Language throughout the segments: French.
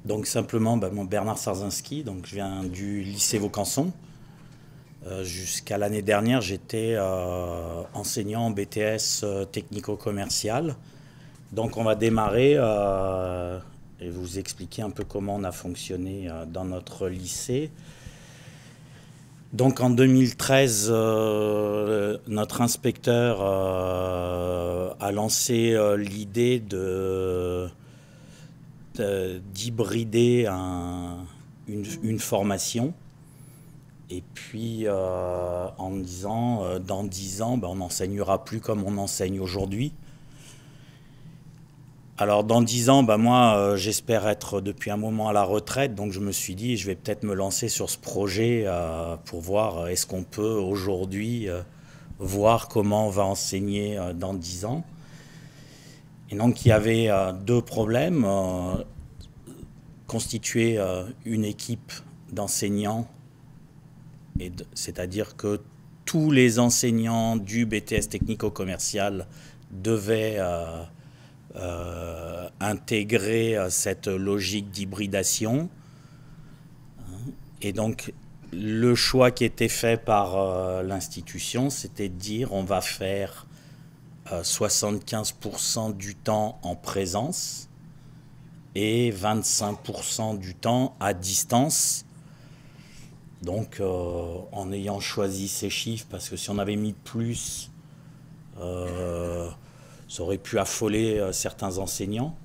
Donc simplement, mon Bernard Sarzinski, donc je viens du lycée Vaucanson. Jusqu'à l'année dernière, j'étais enseignant en BTS technico-commercial. Donc on va démarrer et vous expliquer un peu comment on a fonctionné dans notre lycée. Donc en 2013, notre inspecteur a lancé l'idée d'hybrider une formation. Et puis en me disant, dans 10 ans, on n'enseignera plus comme on enseigne aujourd'hui. Alors dans 10 ans, moi j'espère être depuis un moment à la retraite, donc je me suis dit je vais peut-être me lancer sur ce projet pour voir est-ce qu'on peut aujourd'hui voir comment on va enseigner dans 10 ans. Et donc il y avait deux problèmes. Constituer une équipe d'enseignants, c'est-à-dire que tous les enseignants du BTS technico-commercial devaient intégrer cette logique d'hybridation. Et donc le choix qui était fait par l'institution, c'était de dire on va faire 75% du temps en présence et 25% du temps à distance. Donc en ayant choisi ces chiffres, parce que si on avait mis plus, ça aurait pu affoler certains enseignants,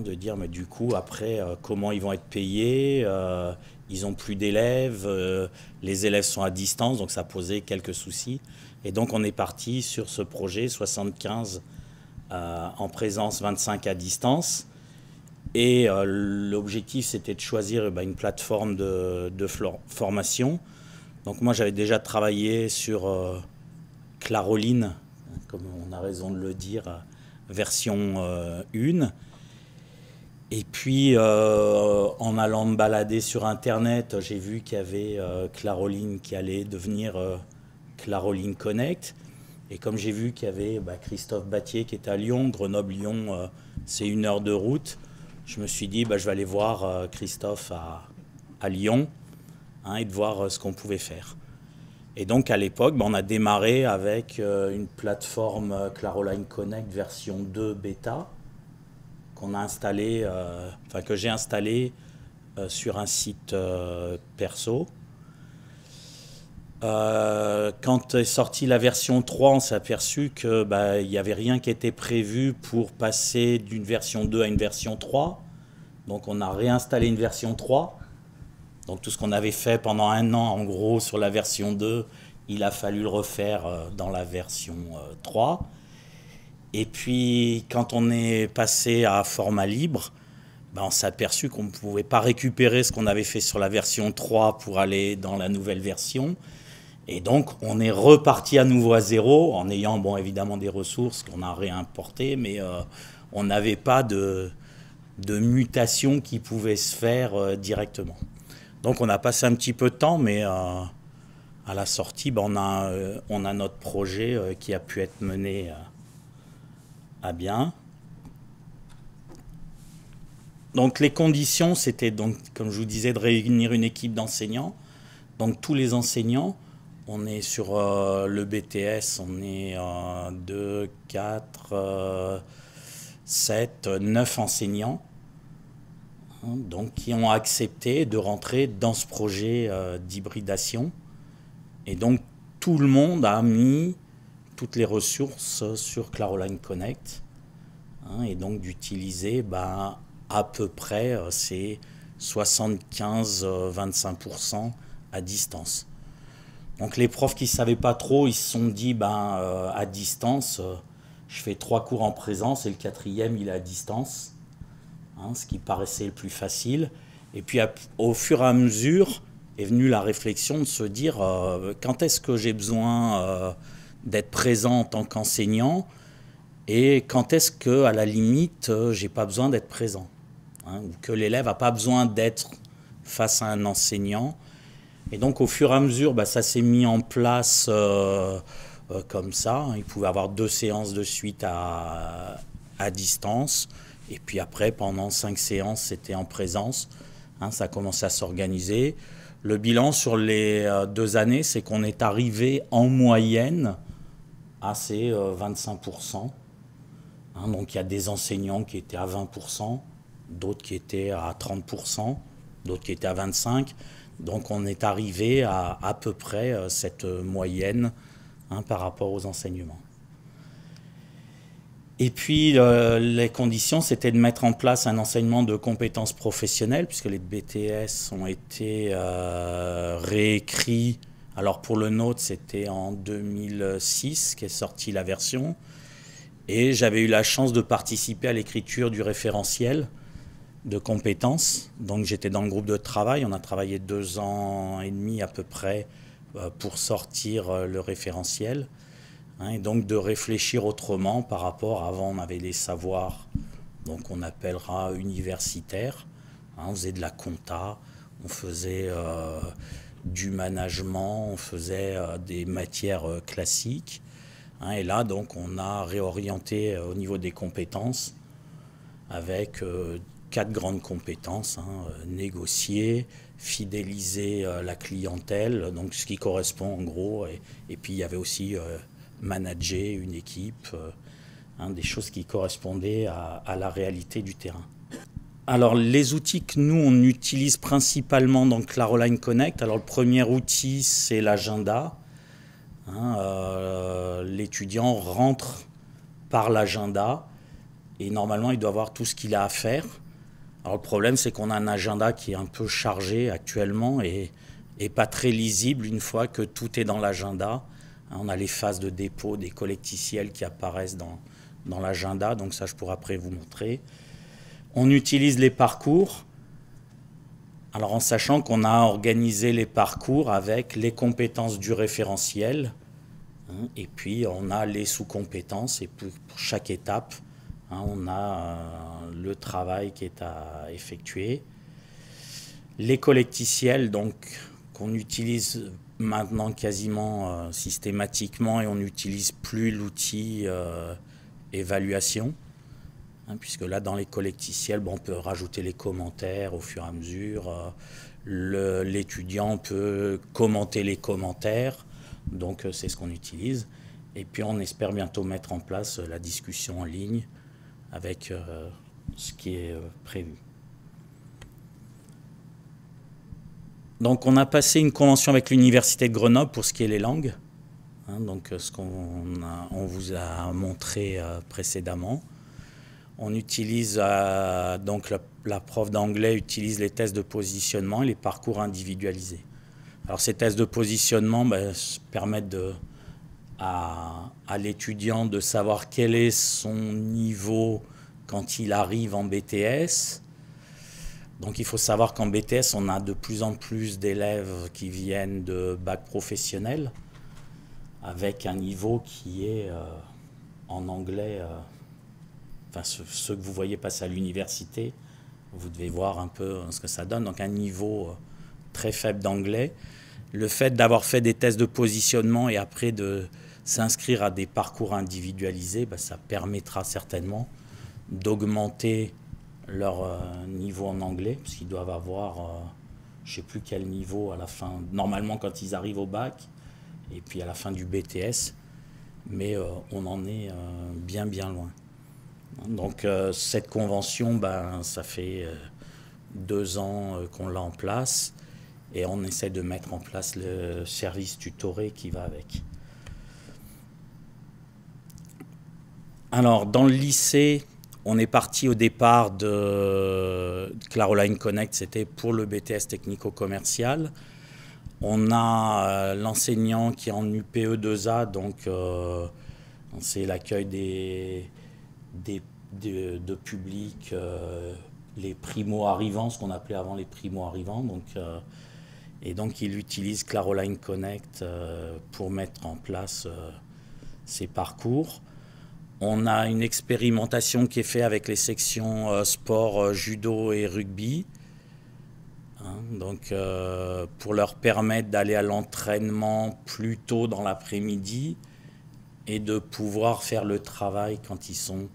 de dire mais du coup après comment ils vont être payés, ils n'ont plus d'élèves, les élèves sont à distance, donc ça posait quelques soucis. Et donc on est parti sur ce projet 75 en présence, 25 à distance. Et l'objectif, c'était de choisir une plateforme de formation. Donc moi, j'avais déjà travaillé sur Claroline, comme on a raison de le dire, version 1. Et puis, en allant me balader sur Internet, j'ai vu qu'il y avait Claroline qui allait devenir Claroline Connect. Et comme j'ai vu qu'il y avait Christophe Battier qui était à Lyon, Grenoble-Lyon, c'est 1 heure de route. Je me suis dit, je vais aller voir Christophe à Lyon et de voir ce qu'on pouvait faire. Et donc à l'époque, on a démarré avec une plateforme Claroline Connect version 2 bêta qu'on a installée, que j'ai installée sur un site perso. Quand est sortie la version 3, on s'est aperçu qu'il n'y avait rien qui était prévu pour passer d'une version 2 à une version 3. Donc on a réinstallé une version 3. Donc tout ce qu'on avait fait pendant 1 an, en gros, sur la version 2, il a fallu le refaire dans la version 3. Et puis quand on est passé à format libre, on s'est aperçu qu'on ne pouvait pas récupérer ce qu'on avait fait sur la version 3 pour aller dans la nouvelle version. Et donc, on est reparti à nouveau à zéro, en ayant évidemment des ressources qu'on a réimportées, mais on n'avait pas de mutation qui pouvait se faire directement. Donc, on a passé un petit peu de temps, mais à la sortie, on a notre projet qui a pu être mené à bien. Donc, les conditions, c'était, donc, comme je vous disais, de réunir une équipe d'enseignants. Donc, tous les enseignants. On est sur le BTS, on est 2, 4, 7, 9 enseignants donc, qui ont accepté de rentrer dans ce projet d'hybridation. Et donc tout le monde a mis toutes les ressources sur Claroline Connect et donc d'utiliser à peu près ces 75-25% à distance. Donc les profs qui ne savaient pas trop, ils se sont dit, à distance, je fais 3 cours en présence et le 4e, il est à distance, ce qui paraissait le plus facile. Et puis au fur et à mesure est venue la réflexion de se dire, quand est-ce que j'ai besoin d'être présent en tant qu'enseignant et quand est-ce qu'à la limite, j'ai pas besoin d'être présent, ou que l'élève n'a pas besoin d'être face à un enseignant. Et donc, au fur et à mesure, ça s'est mis en place comme ça. Il pouvait avoir 2 séances de suite à distance. Et puis après, pendant 5 séances, c'était en présence. Hein, ça a commencé à s'organiser. Le bilan sur les 2 années, c'est qu'on est arrivé en moyenne à ces 25%. Hein, donc il y a des enseignants qui étaient à 20%, d'autres qui étaient à 30%, d'autres qui étaient à 25%. Donc on est arrivé à peu près cette moyenne, hein, par rapport aux enseignements. Et puis les conditions, c'était de mettre en place un enseignement de compétences professionnelles, puisque les BTS ont été réécrits. Alors pour le nôtre, c'était en 2006 qu'est sortie la version. Et j'avais eu la chance de participer à l'écriture du référentiel de compétences. Donc j'étais dans le groupe de travail. On a travaillé 2 ans et demi à peu près pour sortir le référentiel. Hein, et donc de réfléchir autrement par rapport, avant on avait les savoirs, donc on appellera universitaires. Hein, on faisait de la compta, on faisait du management, on faisait des matières classiques. Hein, et là donc on a réorienté au niveau des compétences avec 4 grandes compétences, hein, négocier, fidéliser la clientèle, donc ce qui correspond en gros, et puis il y avait aussi manager une équipe, hein, des choses qui correspondaient à la réalité du terrain. Alors les outils que nous on utilise principalement dans Claroline Connect, alors le premier outil c'est l'agenda. Hein, l'étudiant rentre par l'agenda et normalement il doit voir tout ce qu'il a à faire. Alors le problème c'est qu'on a un agenda qui est un peu chargé actuellement et pas très lisible une fois que tout est dans l'agenda. On a les phases de dépôt des collecticiels qui apparaissent dans l'agenda, donc ça je pourrais après vous montrer. On utilise les parcours, alors en sachant qu'on a organisé les parcours avec les compétences du référentiel, hein, et puis on a les sous-compétences, et pour chaque étape, hein, on a le travail qui est à effectuer. Les collecticiels, donc, qu'on utilise maintenant quasiment systématiquement, et on n'utilise plus l'outil évaluation, hein, puisque là dans les collecticiels, on peut rajouter les commentaires au fur et à mesure, l'étudiant peut commenter les commentaires, donc c'est ce qu'on utilise, et puis on espère bientôt mettre en place la discussion en ligne avec ce qui est prévu. Donc on a passé une convention avec l'Université de Grenoble pour ce qui est les langues, hein, donc ce on vous a montré précédemment. On utilise, donc la prof d'anglais utilise les tests de positionnement et les parcours individualisés. Alors ces tests de positionnement permettent à l'étudiant de savoir quel est son niveau quand il arrive en BTS. Donc il faut savoir qu'en BTS, on a de plus en plus d'élèves qui viennent de bac professionnel avec un niveau qui est en anglais, enfin ceux que vous voyez passer à l'université, vous devez voir un peu ce que ça donne, donc un niveau très faible d'anglais. Le fait d'avoir fait des tests de positionnement et après de s'inscrire à des parcours individualisés, ça permettra certainement d'augmenter leur niveau en anglais, parce qu'ils doivent avoir, je ne sais plus quel niveau à la fin, normalement quand ils arrivent au bac, et puis à la fin du BTS, mais on en est bien loin. Donc cette convention, ça fait 2 ans qu'on l'a en place, et on essaie de mettre en place le service tutoré qui va avec. Alors dans le lycée, on est parti au départ de Claroline Connect, c'était pour le BTS technico-commercial. On a l'enseignant qui est en UPE2A, donc c'est l'accueil de public, les primo-arrivants, ce qu'on appelait avant les primo-arrivants. Et donc il utilise Claroline Connect pour mettre en place ces parcours. On a une expérimentation qui est faite avec les sections sport, judo et rugby, hein, donc pour leur permettre d'aller à l'entraînement plus tôt dans l'après-midi et de pouvoir faire le travail quand ils sont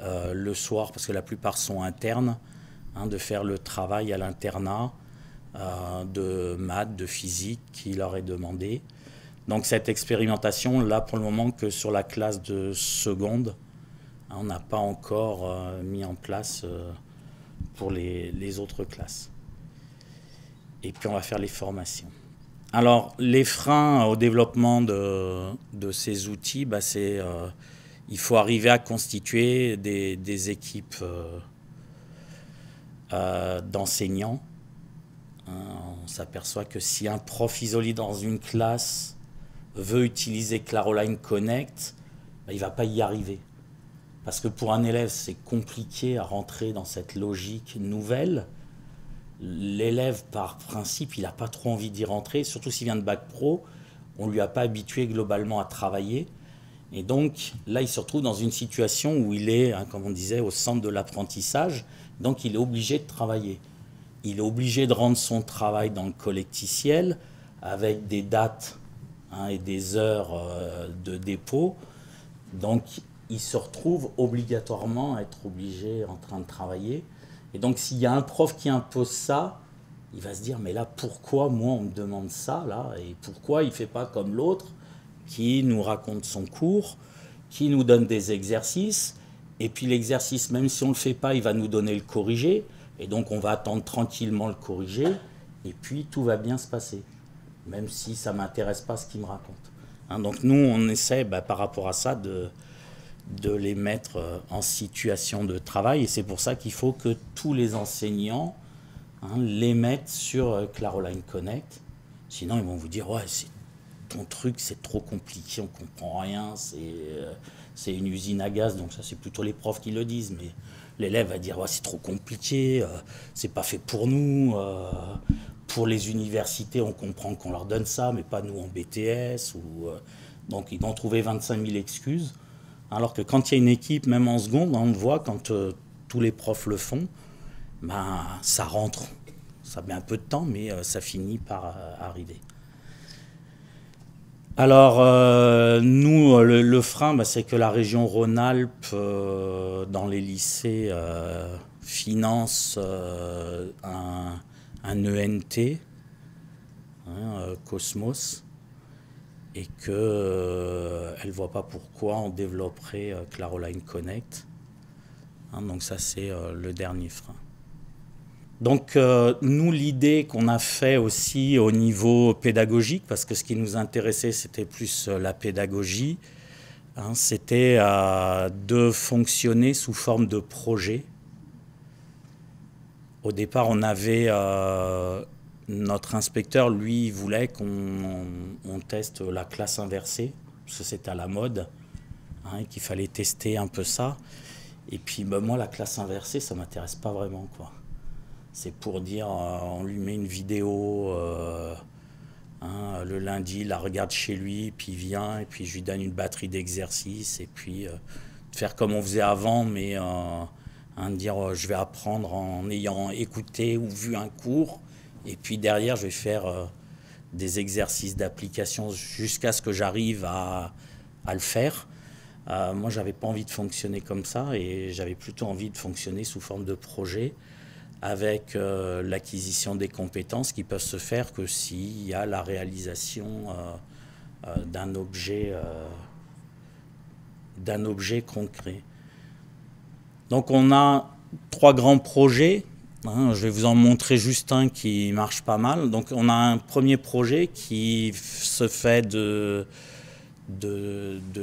le soir, parce que la plupart sont internes, hein, de faire le travail à l'internat de maths, de physique qui leur est demandé. Donc cette expérimentation, là pour le moment que sur la classe de seconde, hein, on n'a pas encore mis en place pour les autres classes. Et puis on va faire les formations. Alors les freins au développement de ces outils, bah, c'est il faut arriver à constituer des équipes d'enseignants. On s'aperçoit que si un prof isolé dans une classe veut utiliser Claroline Connect, ben, il ne va pas y arriver. Parce que pour un élève, c'est compliqué à rentrer dans cette logique nouvelle. L'élève, par principe, il n'a pas trop envie d'y rentrer, surtout s'il vient de Bac Pro. On ne lui a pas habitué globalement à travailler. Et donc, là, il se retrouve dans une situation où il est, hein, comme on disait, au centre de l'apprentissage. Donc, il est obligé de travailler. Il est obligé de rendre son travail dans le collecticiel avec des dates, hein, et des heures de dépôt. Donc, il se retrouve obligatoirement à être obligé en train de travailler. Et donc, s'il y a un prof qui impose ça, il va se dire, mais là, pourquoi moi, on me demande ça, là? Et pourquoi il ne fait pas comme l'autre qui nous raconte son cours, qui nous donne des exercices, et puis l'exercice, même si on ne le fait pas, il va nous donner le corrigé. Et donc, on va attendre tranquillement le corriger, et puis tout va bien se passer, même si ça ne m'intéresse pas ce qu'il me raconte. Hein, donc, nous, on essaie, par rapport à ça, de les mettre en situation de travail, et c'est pour ça qu'il faut que tous les enseignants, hein, les mettent sur Claroline Connect. Sinon, ils vont vous dire, ouais, ton truc, c'est trop compliqué, on ne comprend rien, c'est une usine à gaz, donc ça, c'est plutôt les profs qui le disent, mais l'élève va dire, ouais, c'est trop compliqué, c'est pas fait pour nous. Pour les universités, on comprend qu'on leur donne ça, mais pas nous en BTS. Donc, ils vont trouver 25 000 excuses. Alors que quand il y a une équipe, même en seconde, on le voit, quand tous les profs le font, ben, ça rentre. Ça met un peu de temps, mais ça finit par arriver. Alors, nous, le frein, c'est que la région Rhône-Alpes, dans les lycées, finance un ENT, hein, Cosmos, et qu'elle ne voit pas pourquoi on développerait Claroline Connect. Hein, donc ça, c'est le dernier frein. Donc nous, l'idée qu'on a fait aussi au niveau pédagogique, parce que ce qui nous intéressait, c'était plus la pédagogie, hein, c'était de fonctionner sous forme de projet. Au départ, on avait notre inspecteur, lui, il voulait qu'on teste la classe inversée, parce que c'était à la mode, hein, et qu'il fallait tester un peu ça. Et puis moi, la classe inversée, ça ne m'intéresse pas vraiment, quoi. C'est pour dire, on lui met une vidéo, hein, le lundi, il la regarde chez lui, puis il vient, et puis je lui donne une batterie d'exercices, et puis faire comme on faisait avant, mais hein, dire je vais apprendre en ayant écouté ou vu un cours, et puis derrière je vais faire des exercices d'application jusqu'à ce que j'arrive à le faire. Moi, j'avais pas envie de fonctionner comme ça, et j'avais plutôt envie de fonctionner sous forme de projet, avec l'acquisition des compétences qui peuvent se faire que s'il y a la réalisation d'un objet concret. Donc on a 3 grands projets, hein, je vais vous en montrer juste un qui marche pas mal. Donc on a un premier projet qui se fait de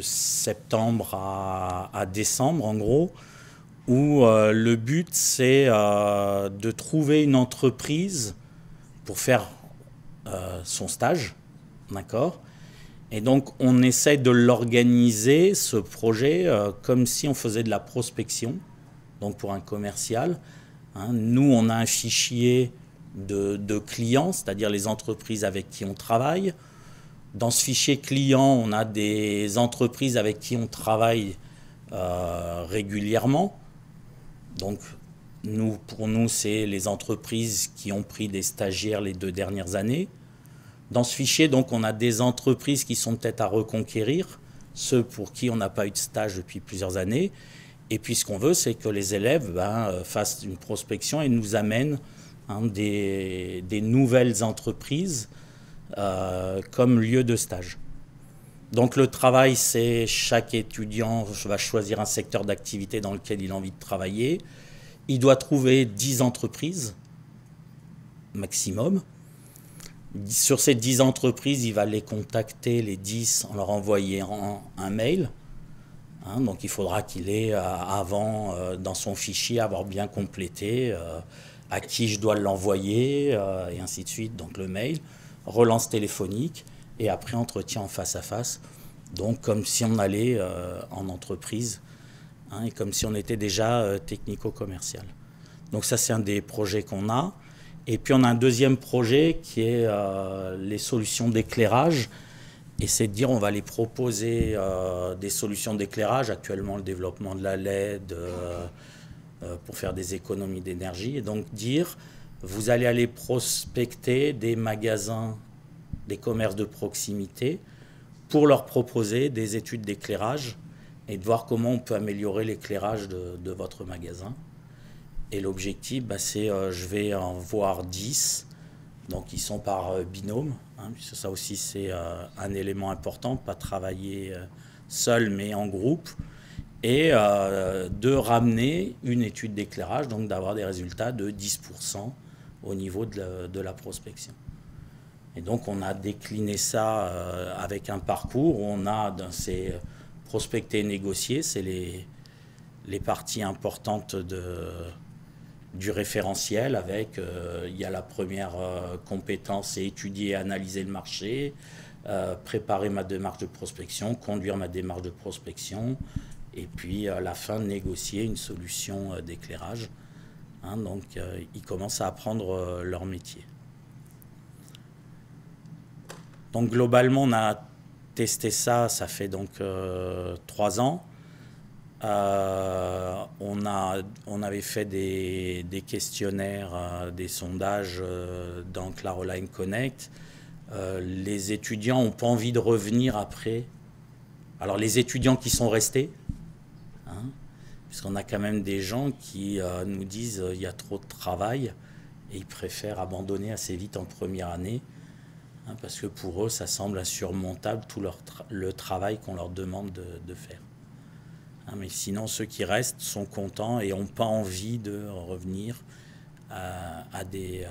septembre à décembre en gros, où le but c'est de trouver une entreprise pour faire son stage, d'accord? Et donc on essaie de l'organiser, ce projet, comme si on faisait de la prospection, donc pour un commercial. Hein, nous, on a un fichier de clients, c'est-à-dire les entreprises avec qui on travaille. Dans ce fichier client, on a des entreprises avec qui on travaille régulièrement. Donc, pour nous, c'est les entreprises qui ont pris des stagiaires les 2 dernières années. Dans ce fichier, donc, on a des entreprises qui sont peut-être à reconquérir, ceux pour qui on n'a pas eu de stage depuis plusieurs années. Et puis ce qu'on veut, c'est que les élèves fassent une prospection et nous amènent des nouvelles entreprises comme lieu de stage. Donc le travail, c'est chaque étudiant va choisir un secteur d'activité dans lequel il a envie de travailler. Il doit trouver 10 entreprises maximum. Sur ces 10 entreprises, il va les contacter, les 10, en leur envoyant un mail. Donc il faudra qu'il ait avant, dans son fichier, avoir bien complété à qui je dois l'envoyer, et ainsi de suite. Donc le mail, relance téléphonique, et après entretien en face à face. Donc comme si on allait en entreprise, et comme si on était déjà technico-commercial. Donc ça, c'est un des projets qu'on a. Et puis on a un deuxième projet qui est les solutions d'éclairage. Et c'est de dire on va les proposer des solutions d'éclairage, actuellement le développement de la LED pour faire des économies d'énergie. Et donc dire, vous allez aller prospecter des magasins, des commerces de proximité pour leur proposer des études d'éclairage et de voir comment on peut améliorer l'éclairage de votre magasin. Et l'objectif, c'est je vais en voir 10. Donc ils sont par binôme, puisque ça aussi c'est un élément important, pas travailler seul mais en groupe, et de ramener une étude d'éclairage, donc d'avoir des résultats de 10% au niveau de la prospection. Et donc on a décliné ça avec un parcours où on a c'est prospecter et négocier, c'est les parties importantes du référentiel avec, il y a la première compétence, c'est étudier et analyser le marché, préparer ma démarche de prospection, conduire ma démarche de prospection, et puis à la fin négocier une solution d'éclairage. Donc ils commencent à apprendre leur métier. Donc globalement on a testé ça, ça fait donc 3 ans. On avait fait des questionnaires, des sondages dans Claroline Connect. Les étudiants n'ont pas envie de revenir après. Alors les étudiants qui sont restés, puisqu'on a quand même des gens qui nous disent il y a trop de travail et ils préfèrent abandonner assez vite en première année, parce que pour eux ça semble insurmontable tout le travail qu'on leur demande de faire. Mais sinon, ceux qui restent sont contents et n'ont pas envie de revenir à des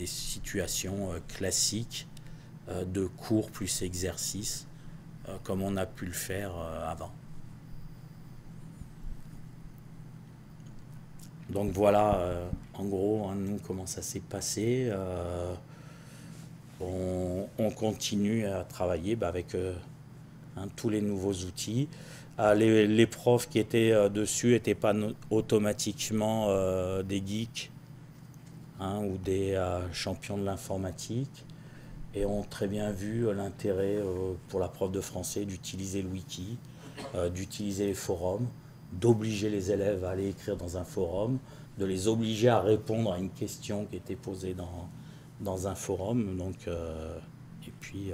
situations classiques de cours plus exercices, comme on a pu le faire avant. Donc voilà, en gros, nous, comment ça s'est passé. On continue à travailler avec tous les nouveaux outils. Les profs qui étaient dessus n'étaient pas automatiquement des geeks ou des champions de l'informatique, et ont très bien vu l'intérêt pour la prof de français d'utiliser le wiki, d'utiliser les forums, d'obliger les élèves à aller écrire dans un forum, de les obliger à répondre à une question qui était posée dans un forum. Donc, et puis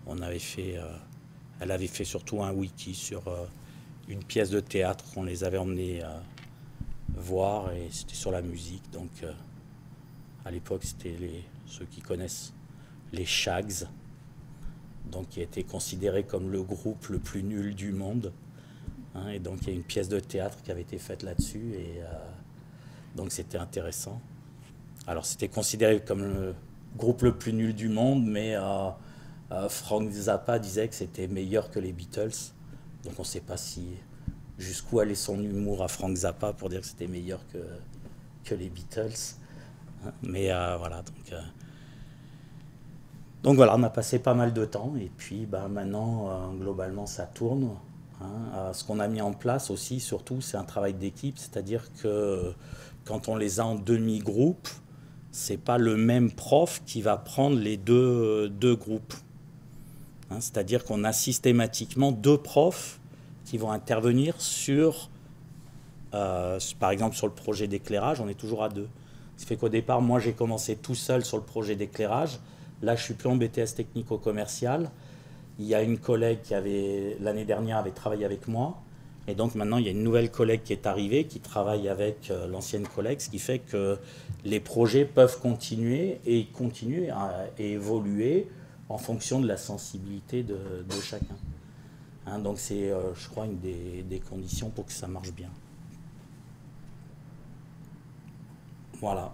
on avait fait... elle avait fait surtout un wiki sur une pièce de théâtre qu'on les avait emmenés voir, et c'était sur la musique. Donc à l'époque, c'était ceux qui connaissent les Shags, donc qui étaient considérés comme le groupe le plus nul du monde. Et donc il y a une pièce de théâtre qui avait été faite là-dessus, et donc c'était intéressant. Alors c'était considéré comme le groupe le plus nul du monde, mais Frank Zappa disait que c'était meilleur que les Beatles. Donc on ne sait pas jusqu'où allait son humour à Frank Zappa pour dire que c'était meilleur que les Beatles. Mais voilà, donc voilà, on a passé pas mal de temps, et puis maintenant, globalement, ça tourne. Ce qu'on a mis en place aussi, surtout, c'est un travail d'équipe, c'est-à-dire que quand on les a en demi-groupe, c'est pas le même prof qui va prendre les deux groupes. C'est-à-dire qu'on a systématiquement 2 profs qui vont intervenir sur, par exemple, sur le projet d'éclairage, on est toujours à 2. Ce qui fait qu'au départ, moi, j'ai commencé tout seul sur le projet d'éclairage. Là, je suis plus en BTS technico-commercial. Il y a une collègue qui l'année dernière, avait travaillé avec moi. Et donc maintenant, il y a une nouvelle collègue qui est arrivée, qui travaille avec l'ancienne collègue, ce qui fait que les projets peuvent continuer et continuer à évoluer en fonction de la sensibilité de chacun. Hein, donc c'est, je crois, une des conditions pour que ça marche bien. Voilà.